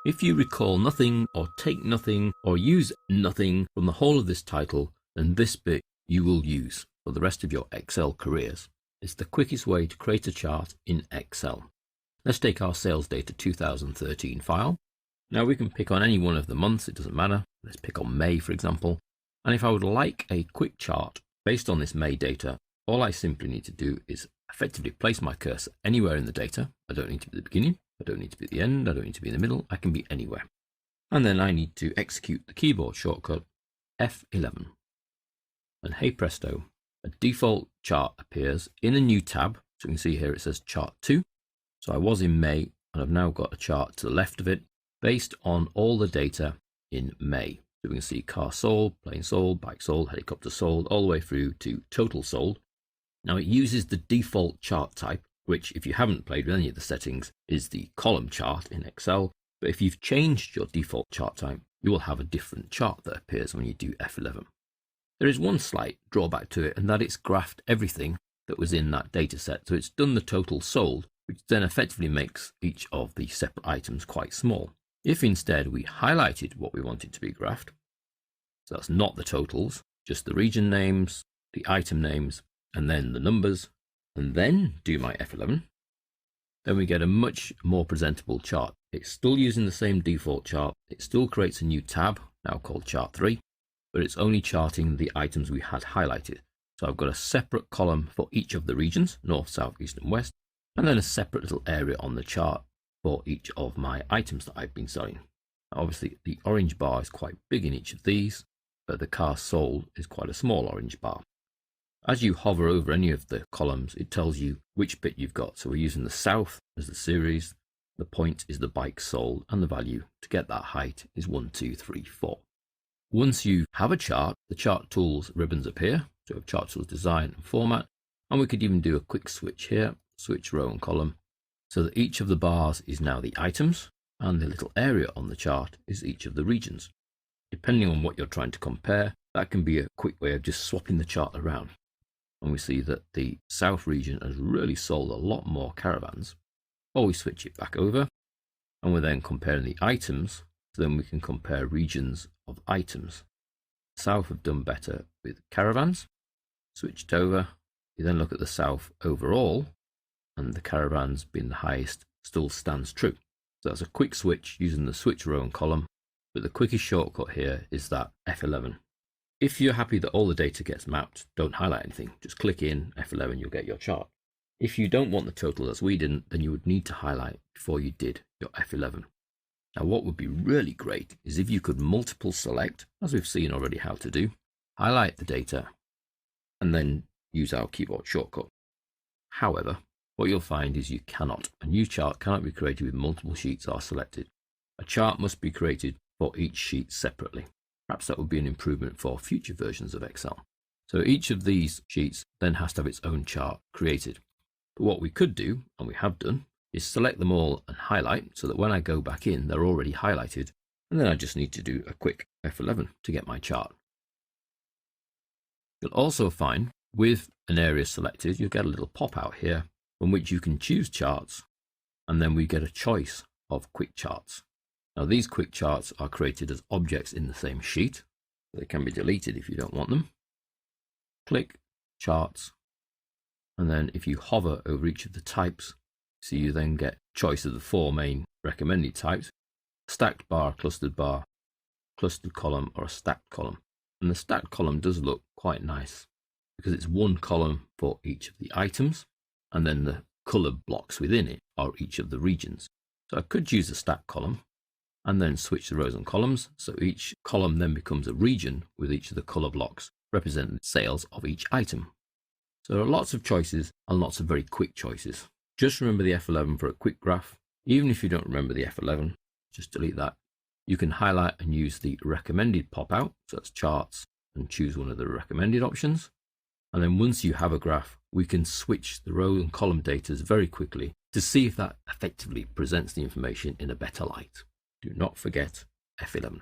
If you recall nothing or take nothing or use nothing from the whole of this title, then this bit you will use for the rest of your Excel careers. It's the quickest way to create a chart in Excel. Let's take our sales data 2013 file. Now we can pick on any one of the months, it doesn't matter. Let's pick on May, for example. And if I would like a quick chart based on this May data, all I simply need to do is effectively place my cursor anywhere in the data. I don't need to be at the beginning, I don't need to be at the end, I don't need to be in the middle, I can be anywhere. And then I need to execute the keyboard shortcut F11. And hey presto, a default chart appears in a new tab. So you can see here it says chart 2. So I was in May and I've now got a chart to the left of it based on all the data in May. So we can see car sold, plane sold, bike sold, helicopter sold, all the way through to total sold. Now it uses the default chart type, which if you haven't played with any of the settings is the column chart in Excel. But if you've changed your default chart type, you will have a different chart that appears when you do F11. There is one slight drawback to it, and that it's graphed everything that was in that data set. So it's done the total sold, which then effectively makes each of the separate items quite small. If instead we highlighted what we wanted to be graphed, so that's not the totals, just the region names, the item names, and then the numbers, and then do my F11, then we get a much more presentable chart. It's still using the same default chart. It still creates a new tab, now called chart 3, but it's only charting the items we had highlighted. So I've got a separate column for each of the regions, north, south, east, and west, and then a separate little area on the chart for each of my items that I've been selling. Now, obviously, the orange bar is quite big in each of these, but the car sold is quite a small orange bar. As you hover over any of the columns, it tells you which bit you've got. So we're using the south as the series, the point is the bike sold, and the value to get that height is 1, 2, 3, 4. Once you have a chart, the chart tools ribbons appear. So we have chart tools design and format, and we could even do a quick switch here, switch row and column, so that each of the bars is now the items, and the little area on the chart is each of the regions. Depending on what you're trying to compare, that can be a quick way of just swapping the chart around. And we see that the south region has really sold a lot more caravans. Or we switch it back over, and we're then comparing the items, so then we can compare regions of items. South have done better with caravans. Switched over, you then look at the south overall, and the caravans being the highest still stands true. So that's a quick switch using the switch row and column, but the quickest shortcut here is that F11. If you're happy that all the data gets mapped, don't highlight anything. Just click in F11, you'll get your chart. If you don't want the total as we didn't, then you would need to highlight before you did your F11. Now what would be really great is if you could multiple select, as we've seen already how to do, highlight the data, and then use our keyboard shortcut. However, what you'll find is you cannot. A new chart cannot be created with multiple sheets are selected. A chart must be created for each sheet separately. Perhaps that would be an improvement for future versions of Excel. So each of these sheets then has to have its own chart created. But what we could do, and we have done, is select them all and highlight so that when I go back in, they're already highlighted. And then I just need to do a quick F11 to get my chart. You'll also find with an area selected, you'll get a little pop out here from which you can choose charts, and then we get a choice of quick charts. Now these quick charts are created as objects in the same sheet. They can be deleted if you don't want them. Click charts, and then if you hover over each of the types, so you then get choice of the 4 main recommended types: stacked bar, clustered column, or a stacked column. And the stacked column does look quite nice because it's one column for each of the items, and then the color blocks within it are each of the regions. So I could use a stacked column and then switch the rows and columns, so each column then becomes a region with each of the color blocks representing sales of each item. So there are lots of choices and lots of very quick choices. Just remember the F11 for a quick graph. Even if you don't remember the F11, just delete that. You can highlight and use the recommended pop out, so that's charts, and choose one of the recommended options. And then once you have a graph, we can switch the row and column data very quickly to see if that effectively presents the information in a better light. Do not forget F11.